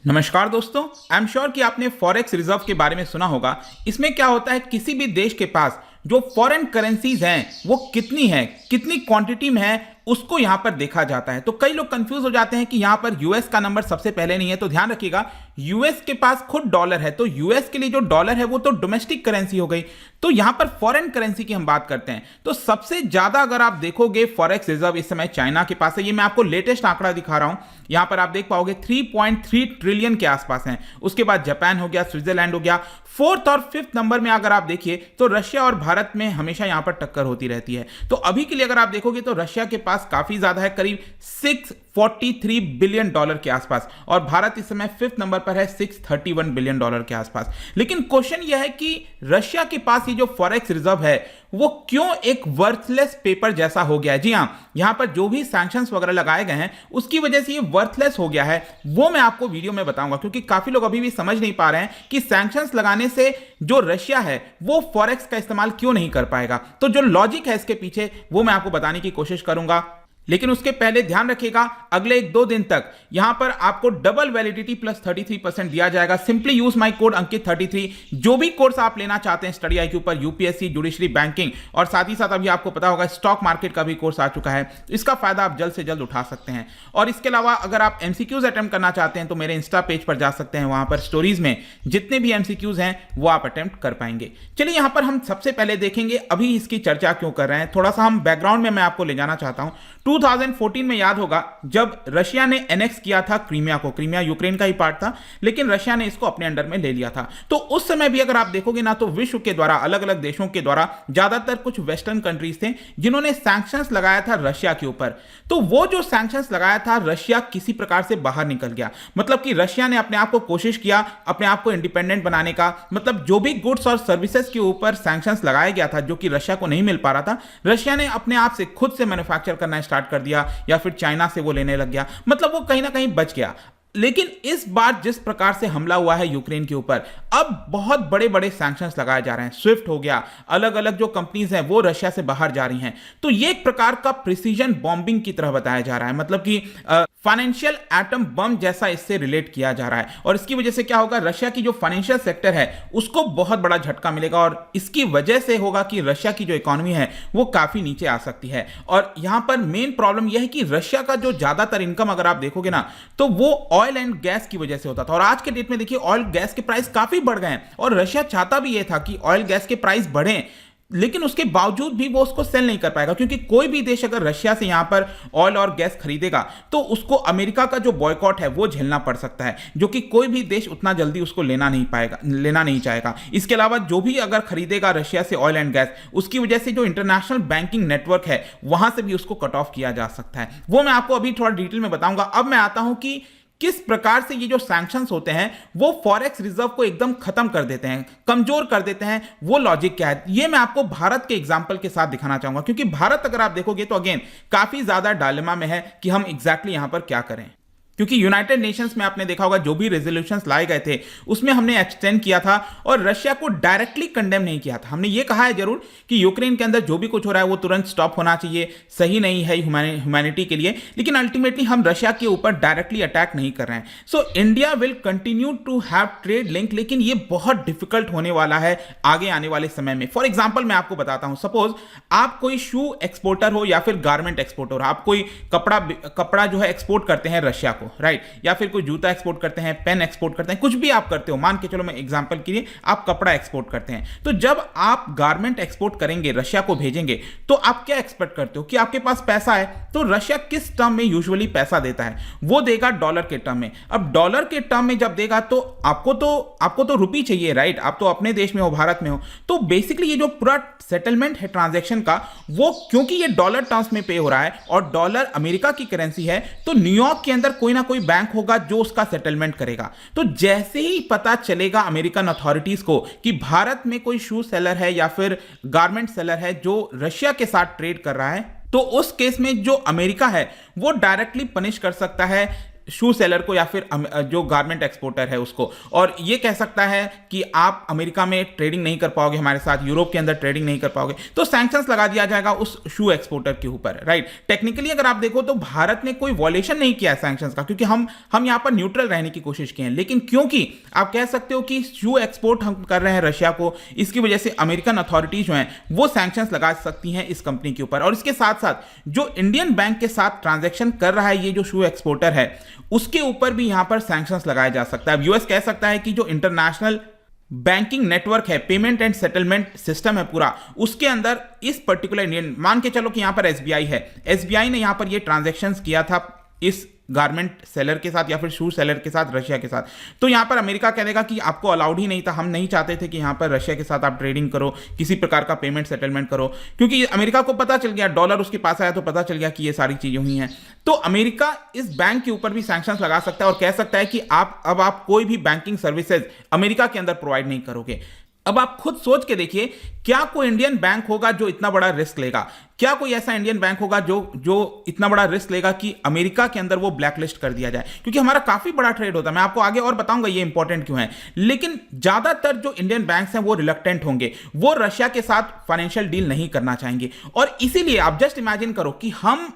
नमस्कार दोस्तों। I am sure कि आपने फॉरेक्स रिजर्व के बारे में सुना होगा। इसमें क्या होता है, किसी भी देश के पास जो फॉरेन करेंसीज हैं वो कितनी है, कितनी क्वांटिटी में है, उसको यहां पर देखा जाता है। तो कई लोग कंफ्यूज हो जाते हैं कि यहां पर यूएस का नंबर सबसे पहले नहीं है। तो ध्यान रखिएगा, यूएस के पास खुद डॉलर है, तो यूएस के लिए जो डॉलर है वो तो डोमेस्टिक करेंसी हो गई। तो यहां पर फॉरेन करेंसी की हम बात करते हैं तो सबसे ज्यादा अगर आप देखोगे फॉरेक्स रिजर्व इस समय चाइना के पास है। ये मैं आपको लेटेस्ट आंकड़ा दिखा रहा हूं। यहां पर आप देख पाओगे 3.3 ट्रिलियन के आसपास हैं। उसके बाद जापान हो गया, स्विट्जरलैंड हो गया। फोर्थ और फिफ्थ नंबर में अगर आप देखिए तो रशिया और भारत में हमेशा यहां पर टक्कर होती रहती है। तो अभी के लिए अगर आप देखोगे तो रशिया के पास काफी ज्यादा है, करीब 643 बिलियन डॉलर के आसपास, और भारत इस समय फिफ्थ नंबर पर है 631 बिलियन डॉलर के आसपास। लेकिन क्वेश्चन यह है कि रशिया के पास ये जो फॉरेक्स रिजर्व है वो क्यों एक वर्थलेस पेपर जैसा हो गया है। जी हां, यहां पर जो भी सैंक्शंस वगैरह लगाए गए हैं उसकी वजह से ये वर्थलेस हो गया है। वो मैं आपको वीडियो में बताऊंगा, क्योंकि काफी लोग अभी भी समझ नहीं पा रहे हैं कि सैंक्शंस लगाने से जो रशिया है वो फॉरेक्स का इस्तेमाल क्यों नहीं कर पाएगा। तो जो लॉजिक है इसके पीछे वो मैं आपको बताने की कोशिश करूंगा। लेकिन उसके पहले ध्यान रखिएगा, अगले 1-2 दिन तक यहां पर आपको डबल वैलिडिटी प्लस 33% दिया जाएगा। सिंपली यूज माई कोड अंकित 33। जो भी कोर्स आप लेना चाहते हैं स्टडी आईक्यू पर, यूपीएससी, जुडिशरी, बैंकिंग, और साथ ही साथ अभी आपको पता होगा स्टॉक मार्केट का भी कोर्स आ चुका है, इसका फायदा आप जल्द से जल्द उठा सकते हैं। और इसके अलावा अगर आप एमसीक्यूज अटेम्प्ट करना चाहते हैं तो मेरे इंस्टा पेज पर जा सकते हैं। वहां पर स्टोरीज में जितने भी एमसीक्यूज हैं वो आप अटेम्प्ट कर पाएंगे। चलिए यहां पर हम सबसे पहले देखेंगे अभी इसकी चर्चा क्यों कर रहे हैं। थोड़ा सा हम बैकग्राउंड में मैं आपको ले जाना चाहता हूं। 2014 में याद होगा जब रशिया ने एनेक्स किया था क्रीमिया को। क्रीमिया यूक्रेन का ही पार्ट था, लेकिन रशिया ने इसको अपने अंडर में ले लिया था। तो उस समय भी अगर आप देखोगे ना तो विश्व के द्वारा, अलग अलग देशों के द्वारा, ज्यादातर कुछ वेस्टर्न कंट्रीज थे जिन्होंने सैंक्शंस लगाया था रशिया के ऊपर। तो वो जो सैंक्शंस लगाया था, रशिया किसी प्रकार से बाहर निकल गया। मतलब कि रशिया ने अपने आप को कोशिश किया अपने आप को इंडिपेंडेंट बनाने का। मतलब जो भी गुड्स और सर्विसेज के ऊपर सैंक्शंस लगाया गया था जो कि रशिया को नहीं मिल पा रहा था, रशिया ने अपने आप से खुद से मैन्युफैक्चर करना स्टार्ट कर दिया या फिर चाइना से वो लेने लग गया। मतलब वो कहीं ना कहीं बच गया। लेकिन इस बार जिस प्रकार से हमला हुआ है यूक्रेन के ऊपर, अब बहुत बड़े बड़े सैंक्शंस लगाए जा रहे हैं। स्विफ्ट हो गया, अलग अलग जो कंपनीज हैं वो रशिया से बाहर जा रही हैं। तो ये एक प्रकार का प्रिसीजन बॉम्बिंग की तरह बताया जा रहा है। मतलब कि फाइनेंशियल एटम बम जैसा इससे रिलेट किया जा रहा है। और इसकी वजह से क्या होगा, रशिया की जो फाइनेंशियल सेक्टर है उसको बहुत बड़ा झटका मिलेगा, और इसकी वजह से होगा कि रशिया की जो इकोनॉमी है वो काफी नीचे आ सकती है। और यहां पर मेन प्रॉब्लम यह है कि रशिया का जो ज्यादातर इनकम अगर आप देखोगे ना तो वो ऑयल एंड गैस की वजह से होता था। और आज के डेट में देखिए ऑयल गैस के प्राइस काफी बढ़ गए हैं, और रशिया चाहता भी यह था कि ऑयल गैस के प्राइस बढ़े, लेकिन उसके बावजूद भी वो उसको सेल नहीं कर पाएगा। क्योंकि कोई भी देश अगर रशिया से यहां पर ऑयल और गैस खरीदेगा तो उसको अमेरिका का जो बॉयकॉट है वो झेलना पड़ सकता है, जो कि कोई भी देश उतना जल्दी उसको लेना नहीं चाहेगा। इसके अलावा जो भी अगर खरीदेगा रशिया से ऑयल एंड गैस, उसकी वजह से जो इंटरनेशनल बैंकिंग नेटवर्क है वहां से भी उसको कट ऑफ किया जा सकता है। वो मैं आपको अभी थोड़ा डिटेल में बताऊंगा। अब मैं आता हूं कि किस प्रकार से ये जो सैंक्शंस होते हैं वो फॉरेक्स रिजर्व को एकदम खत्म कर देते हैं, कमजोर कर देते हैं। वो लॉजिक क्या है ये मैं आपको भारत के एग्जांपल के साथ दिखाना चाहूंगा। क्योंकि भारत अगर आप देखोगे तो अगेन काफी ज्यादा डायलेमा में है कि हम एग्जैक्टली यहां पर क्या करें। क्योंकि यूनाइटेड नेशंस में आपने देखा होगा जो भी रेजोल्यूशंस लाए गए थे उसमें हमने एक्सटेंड किया था और रशिया को डायरेक्टली कंडेम नहीं किया था। हमने ये कहा है जरूर कि यूक्रेन के अंदर जो भी कुछ हो रहा है वो तुरंत स्टॉप होना चाहिए, सही नहीं है ह्यूमैनिटी के लिए, लेकिन अल्टीमेटली हम रशिया के ऊपर डायरेक्टली अटैक नहीं कर रहे हैं। So India will continue to have trade link, लेकिन ये बहुत डिफिकल्ट होने वाला है आगे आने वाले समय में। फॉर एग्जाम्पल मैं आपको बताता हूं, सपोज आप कोई शू एक्सपोर्टर हो या फिर गारमेंट एक्सपोर्टर हो, आप कोई कपड़ा जो है एक्सपोर्ट करते हैं रशिया को, राइट, या फिर कोई जूता एक्सपोर्ट करते हैं, पेन एक्सपोर्ट करते हैं, कुछ भी आप करते हो, मान के चलो मैं एग्जांपल के लिए आप कपड़ा एक्सपोर्ट करते हैं। तो जब आप गारमेंट एक्सपोर्ट करेंगे, रशिया को भेजेंगे, तो आप क्या एक्सपेक्ट करते हो कि आपके पास पैसा है। तो रशिया किस टर्म में यूजुअली पैसा देता है, वो देगा डॉलर के टर्म में। अब डॉलर के टर्म में जब देगा तो आपको तो रुपी चाहिए, राइट, आप तो अपने देश में हो, भारत में हो। तो बेसिकली ये जो पूरा सेटलमेंट है ट्रांजैक्शन का, वो क्योंकि ये डॉलर टर्म्स में पे हो रहा है और डॉलर अमेरिका की करेंसी है, तो न्यूयॉर्क के अंदर कोई ना कोई बैंक होगा जो उसका सेटलमेंट करेगा। तो जैसे ही पता चलेगा अमेरिकन अथॉरिटीज को कि भारत में कोई शू सेलर है या फिर गारमेंट सेलर है जो रशिया के साथ ट्रेड कर रहा है, तो उस केस में जो अमेरिका है वो डायरेक्टली पनिश कर सकता है शू सेलर को या फिर जो गारमेंट एक्सपोर्टर है उसको, और ये कह सकता है कि आप अमेरिका में ट्रेडिंग नहीं कर पाओगे हमारे साथ, यूरोप के अंदर ट्रेडिंग नहीं कर पाओगे, तो सैंक्शंस लगा दिया जाएगा उस शू एक्सपोर्टर के ऊपर, राइट। टेक्निकली अगर आप देखो तो भारत ने कोई वॉलेशन नहीं किया है सैंक्शंस का, क्योंकि हम यहां पर न्यूट्रल रहने की कोशिश की है, लेकिन क्योंकि आप कह सकते हो कि शू एक्सपोर्ट हम कर रहे हैं रशिया को, इसकी वजह से अमेरिकन अथॉरिटीज जो हैं वो सैंक्शंस लगा सकती हैं इस कंपनी के ऊपर। और इसके साथ साथ जो इंडियन बैंक के साथ ट्रांजैक्शन कर रहा है ये जो शू एक्सपोर्टर है, उसके ऊपर भी यहां पर सैंक्शंस लगाया जा सकता है। यूएस कह सकता है कि जो इंटरनेशनल बैंकिंग नेटवर्क है, पेमेंट एंड सेटलमेंट सिस्टम है पूरा, उसके अंदर इस पर्टिकुलर इंडियन, मान के चलो कि यहां पर एसबीआई है, एसबीआई ने यहां पर ये ट्रांजैक्शंस किया था इस गारमेंट सेलर के साथ या फिर शू सेलर के साथ, रशिया के साथ, तो यहां पर अमेरिका कहेगा कि आपको अलाउड ही नहीं था, हम नहीं चाहते थे कि यहां पर रशिया के साथ आप ट्रेडिंग करो, किसी प्रकार का पेमेंट सेटलमेंट करो, क्योंकि अमेरिका को पता चल गया, डॉलर उसके पास आया तो पता चल गया कि ये सारी चीजें हुई हैं। तो अमेरिका इस बैंक के ऊपर भी सैंक्शंस लगा सकता है और कह सकता है कि आप कोई भी बैंकिंग सर्विसेज अमेरिका के अंदर प्रोवाइड नहीं करोगे। अब आप खुद सोच के देखिए, क्या कोई इंडियन बैंक होगा जो इतना बड़ा रिस्क लेगा? क्या कोई ऐसा इंडियन बैंक होगा जो इतना बड़ा रिस्क लेगा कि अमेरिका के अंदर वो ब्लैकलिस्ट कर दिया जाए? क्योंकि हमारा काफी बड़ा ट्रेड होता है, मैं आपको आगे और बताऊंगा ये इंपॉर्टेंट क्यों है, लेकिन ज्यादातर जो इंडियन बैंक्स हैं वो रिलक्टेंट होंगे, वो रशिया के साथ फाइनेंशियल डील नहीं करना चाहेंगे। और इसीलिए आप जस्ट इमेजिन करो कि हम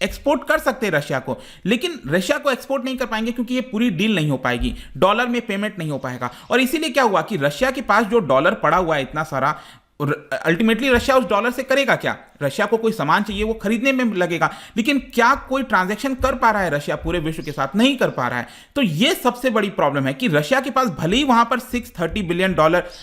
एक्सपोर्ट कर सकते हैं रशिया को, लेकिन रशिया को एक्सपोर्ट नहीं कर पाएंगे क्योंकि ये पूरी डील नहीं हो पाएगी, डॉलर में पेमेंट नहीं हो पाएगा। और इसीलिए क्या हुआ कि रशिया के पास जो डॉलर पड़ा हुआ है इतना सारा, अल्टीमेटली रशिया उस डॉलर से करेगा क्या? रशिया को कोई सामान चाहिए वो खरीदने में लगेगा, लेकिन क्या कोई ट्रांजैक्शन कर पा रहा है रशिया पूरे विश्व के साथ? नहीं कर पा रहा है। तो ये सबसे बड़ी प्रॉब्लम है कि रशिया के पास भले ही वहां पर $630 बिलियन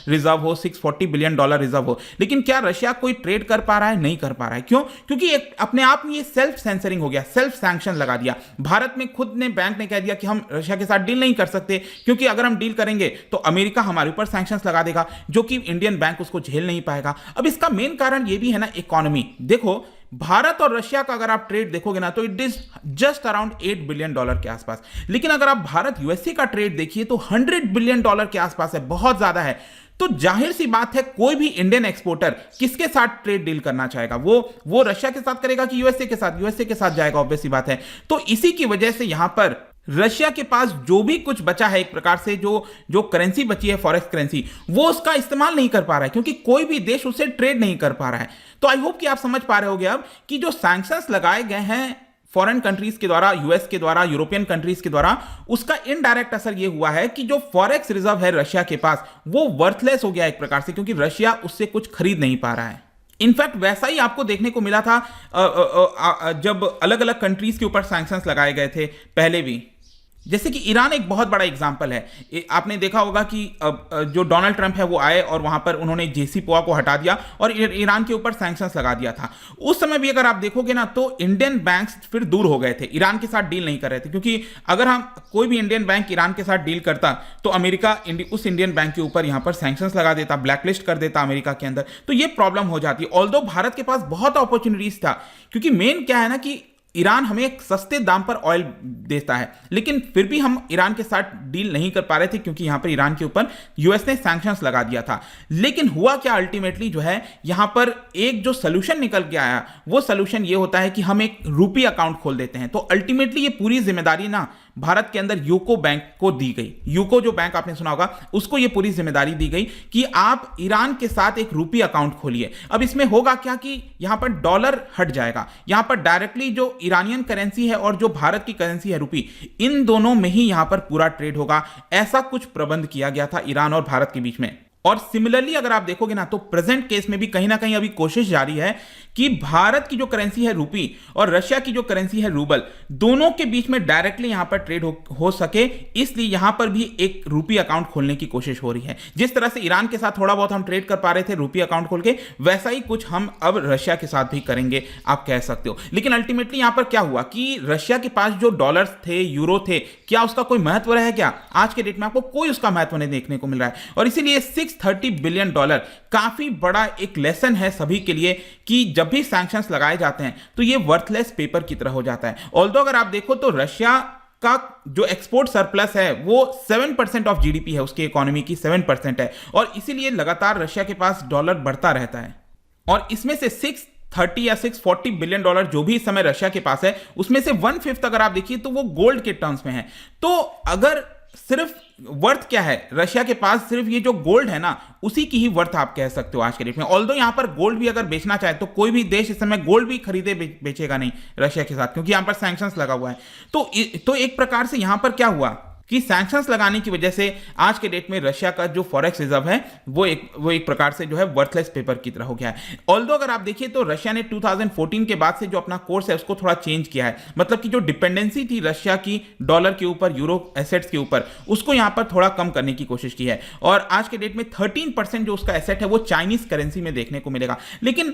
रिजर्व हो, $640 बिलियन रिजर्व हो, लेकिन क्या रशिया कोई ट्रेड कर पा रहा है? नहीं कर पा रहा है। क्यों? क्योंकि एक अपने आप में ये सेल्फ सेंसरिंग हो गया, सेल्फ सैंक्शन लगा दिया। भारत में खुद ने, बैंक ने कह दिया कि हम रशिया के साथ डील नहीं कर सकते, क्योंकि अगर हम डील करेंगे तो अमेरिका हमारे ऊपर सैंक्शंस लगा देगा, जो कि इंडियन बैंक उसको झेल नहीं पाएगा। अब इसका मेन कारण ये भी है ना, इकोनॉमी। देखो, भारत और रशिया का अगर आप ट्रेड देखोगे ना तो it is just around $8 billion के आसपास, लेकिन अगर आप भारत यूएसए का ट्रेड देखिए तो $100 बिलियन के आसपास है, बहुत ज्यादा है। तो जाहिर सी बात है कोई भी इंडियन एक्सपोर्टर किसके साथ ट्रेड डील करना चाहेगा? वो रशिया के साथ करेगा कि यूएसए के साथ? यूएसए के साथ जाएगा, ऑब्वियस सी बात है। तो इसी की वजह से यहां पर रशिया के पास जो भी कुछ बचा है, एक प्रकार से जो करेंसी बची है, फॉरेक्स करेंसी, वो उसका इस्तेमाल नहीं कर पा रहा है, क्योंकि कोई भी देश उसे ट्रेड नहीं कर पा रहा है। तो आई होप कि आप समझ पा रहे होगे अब कि जो सैंक्शंस लगाए गए हैं फॉरेन कंट्रीज के द्वारा, यूएस के द्वारा, यूरोपियन कंट्रीज के द्वारा, उसका इनडायरेक्ट असर यह हुआ है कि जो फॉरेक्स रिजर्व है रशिया के पास वो वर्थलेस हो गया एक प्रकार से, क्योंकि रशिया उससे कुछ खरीद नहीं पा रहा है। इनफैक्ट वैसा ही आपको देखने को मिला था जब अलग अलग कंट्रीज के ऊपर सैंक्शंस लगाए गए थे पहले भी। जैसे कि ईरान एक बहुत बड़ा एग्जाम्पल है। आपने देखा होगा कि जो डोनाल्ड ट्रंप है वो आए और वहां पर उन्होंने JCPOA को हटा दिया और ईरान के ऊपर सैंक्शंस लगा दिया था। उस समय भी अगर आप देखोगे ना तो इंडियन बैंक्स फिर दूर हो गए थे, ईरान के साथ डील नहीं कर रहे थे, क्योंकि अगर हम कोई भी इंडियन बैंक ईरान के साथ डील करता तो अमेरिका उस इंडियन बैंक के ऊपर यहां पर सैंक्शंस लगा देता, ब्लैकलिस्ट कर देता अमेरिका के अंदर। तो ये प्रॉब्लम हो जाती है। ऑल्दो भारत के पास बहुत अपॉर्चुनिटीज था, क्योंकि मेन क्या है ना कि ईरान हमें एक सस्ते दाम पर ऑयल देता है, लेकिन फिर भी हम ईरान के साथ डील नहीं कर पा रहे थे, क्योंकि यहां पर ईरान के ऊपर यूएस ने सैंक्शंस लगा दिया था। लेकिन हुआ क्या, अल्टीमेटली जो है यहां पर एक जो सोल्यूशन निकल के आया, वो सोल्यूशन ये होता है कि हम एक रूपी अकाउंट खोल देते हैं। तो अल्टीमेटली ये पूरी जिम्मेदारी ना भारत के अंदर यूको बैंक को दी गई। यूको जो बैंक आपने सुना होगा, उसको ये पूरी जिम्मेदारी दी गई कि आप ईरान के साथ एक रूपी अकाउंट खोलिए। अब इसमें होगा क्या कि यहां पर डॉलर हट जाएगा, यहां पर डायरेक्टली जो ईरानियन करेंसी है और जो भारत की करेंसी है रूपी, इन दोनों में ही यहां पर पूरा ट्रेड होगा। ऐसा कुछ प्रबंध किया गया था ईरान और भारत के बीच में। और सिमिलरली अगर आप देखोगे ना तो प्रेजेंट केस में भी कहीं ना कहीं अभी कोशिश जारी है कि भारत की जो करेंसी है रूपी और रशिया की जो करेंसी है रूबल, दोनों के बीच में डायरेक्टली यहां पर ट्रेड हो सके, इसलिए यहां पर भी एक रूपी अकाउंट खोलने की कोशिश हो रही है। जिस तरह से ईरान के साथ थोड़ा बहुत हम ट्रेड कर पा रहे थे रूपी अकाउंट खोल के, वैसा ही कुछ हम अब रशिया के साथ भी करेंगे, आप कह सकते हो। लेकिन अल्टीमेटली यहां पर क्या हुआ कि रशिया के पास जो डॉलर्स थे, यूरो थे, क्या उसका कोई महत्व रहा है? क्या आज के डेट में आपको कोई उसका महत्व नहीं देखने को मिल रहा है। और इसीलिए $630 बिलियन काफी बड़ा एक लेसन है सभी के लिए कि जब भी सैंक्शंस लगाए जाते हैं तो ये वर्थलेस पेपर की तरह हो जाता है। ऑल्दो अगर आप देखो तो रशिया का जो एक्सपोर्ट सरप्लस है वो 7% ऑफ जीडीपी है, उसकी इकोनॉमी की 7% है, और इसीलिए लगातार रशिया के पास डॉलर बढ़ता रहता है। और इसमें से 630 या 640 बिलियन डॉलर जो भी इस समय रशिया के पास है, उसमें से 1/5 अगर आप देखिए तो वो गोल्ड के टर्म्स में है। तो अगर सिर्फ वर्थ क्या है रशिया के पास, सिर्फ ये जो गोल्ड है ना उसी की ही वर्थ आप कह सकते हो आज के डेट में। ऑल्दो यहां पर गोल्ड भी अगर बेचना चाहे तो कोई भी देश इस समय गोल्ड भी खरीदे बेचेगा नहीं रशिया के साथ, क्योंकि यहां पर सैंक्शंस लगा हुआ है। तो एक प्रकार से यहां पर क्या हुआ कि सैंक्शंस लगाने की वजह से आज के डेट में रशिया का जो फॉरेक्स रिजर्व है वो एक प्रकार से जो है वर्थलेस पेपर की तरह हो गया है। ऑल्दो अगर आप देखिए तो रशिया ने 2014 के बाद से जो अपना कोर्स है उसको थोड़ा चेंज किया है, मतलब कि जो डिपेंडेंसी थी रशिया की डॉलर के ऊपर, यूरो एसेट्स के ऊपर, उसको यहां पर थोड़ा कम करने की कोशिश की है। और आज के डेट में 13% जो उसका एसेट है वो चाइनीज करेंसी में देखने को मिलेगा। लेकिन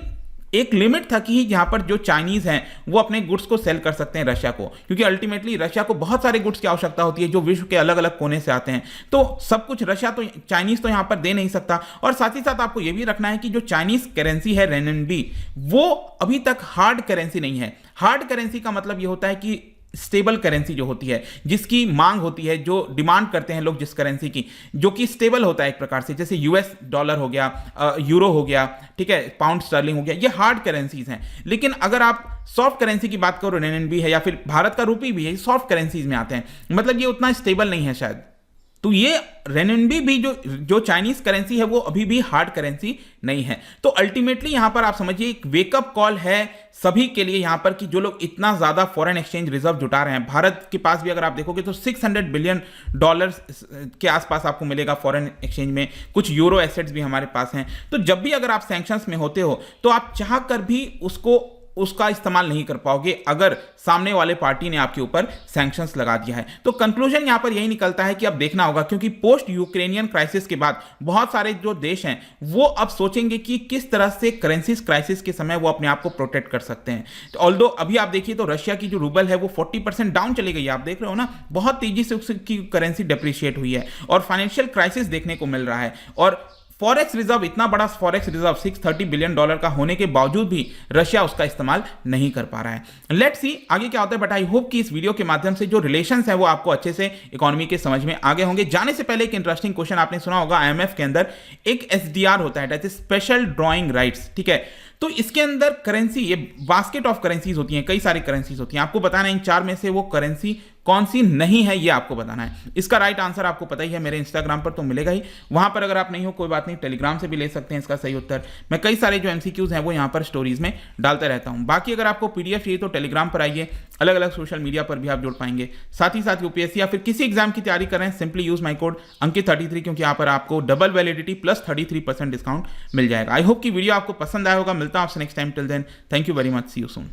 एक लिमिट था कि जहां पर जो चाइनीज हैं वो अपने गुड्स को सेल कर सकते हैं रशिया को, क्योंकि अल्टीमेटली रशिया को बहुत सारे गुड्स की आवश्यकता होती है जो विश्व के अलग अलग कोने से आते हैं। तो सब कुछ रशिया तो चाइनीज तो यहां पर दे नहीं सकता। और साथ ही साथ आपको यह भी रखना है कि जो चाइनीज करेंसी है रेनमिनबी, वो अभी तक हार्ड करेंसी नहीं है। हार्ड करेंसी का मतलब यह होता है कि स्टेबल करेंसी जो होती है, जिसकी मांग होती है, जो डिमांड करते हैं लोग जिस करेंसी की, जो कि स्टेबल होता है एक प्रकार से, जैसे यूएस डॉलर हो गया, यूरो हो गया, ठीक है, पाउंड स्टर्लिंग हो गया, ये हार्ड करेंसीज हैं। लेकिन अगर आप सॉफ्ट करेंसी की बात करो, रेनमिनबी है या फिर भारत का रुपी भी है, सॉफ्ट करेंसीज में आते हैं, मतलब ये उतना स्टेबल नहीं है शायद। तो ये रेनमिनबी भी जो चाइनीज करेंसी है वो अभी भी हार्ड करेंसी नहीं है। तो अल्टीमेटली यहां पर आप समझिए एक वेकअप कॉल है सभी के लिए यहां पर कि जो लोग इतना ज्यादा फॉरेन एक्सचेंज रिजर्व जुटा रहे हैं। भारत के पास भी अगर आप देखोगे तो 600 बिलियन डॉलर के आसपास आपको मिलेगा फॉरेन एक्सचेंज में, कुछ यूरो एसेट्स भी हमारे पास हैं। तो जब भी अगर आप सैंक्शंस में होते हो तो आप चाह कर भी उसका इस्तेमाल नहीं कर पाओगे अगर सामने वाले पार्टी ने आपके ऊपर सैंक्शंस लगा दिया है। तो कंक्लूजन यहां पर यही निकलता है कि अब देखना होगा, क्योंकि पोस्ट यूक्रेनियन क्राइसिस के बाद बहुत सारे जो देश हैं वो अब सोचेंगे कि किस तरह से करेंसीज क्राइसिस के समय वो अपने आप को प्रोटेक्ट कर सकते हैं। तो ऑल्दो अभी आप देखिए तो रशिया की जो रूबल है वो 40% डाउन चली गई है, आप देख रहे हो ना, बहुत तेजी से उसकी करेंसी डिप्रिशिएट हुई है और फाइनेंशियल क्राइसिस देखने को मिल रहा है। और फॉरेक्स रिजर्व, इतना बड़ा फॉरेक्स रिजर्व 630 बिलियन डॉलर का होने के बावजूद भी रशिया उसका इस्तेमाल नहीं कर पा रहा है। लेट्स सी आगे क्या होता है, बट आई होप कि इस वीडियो के माध्यम से जो रिलेशंस है वो आपको अच्छे से इकोनॉमी के समझ में आ गए होंगे। जाने से पहले एक इंटरेस्टिंग क्वेश्चन आपने सुना होगा, आईएमएफ के अंदर एक एसडीआर होता है, that is special drawing rights, ठीक है। तो इसके अंदर करेंसी, ये बास्केट ऑफ करेंसीज होती हैं, कई सारी करेंसीज होती हैं, आपको बताना है इन चार में से वो करेंसी कौन सी नहीं है, ये आपको बताना है। इसका राइट आंसर आपको पता ही है, मेरे इंस्टाग्राम पर तो मिलेगा ही, वहां पर अगर आप नहीं हो कोई बात नहीं, टेलीग्राम से भी ले सकते हैं इसका सही उत्तर। मैं कई सारे जो एमसीक्यूज हैं वो यहाँ पर स्टोरीज में डालता रहता हूँ। बाकी अगर आपको पीडीएफ चाहिए तो टेलीग्राम पर आइए, अलग अलग सोशल मीडिया पर भी आप जुड़ पाएंगे। साथ ही साथ यूपीएससी या फिर किसी एग्जाम की तैयारी कर रहे हैं, सिंपली यूज माई कोड अंकित33, क्योंकि यहाँ पर आपको डबल वैलिडिटी प्लस 33% डिस्काउंट मिल जाएगा। आई होप कि वीडियो आपको पसंद आया होगा। मिलता हूं आपसे next time, till then thank you very much, see you soon.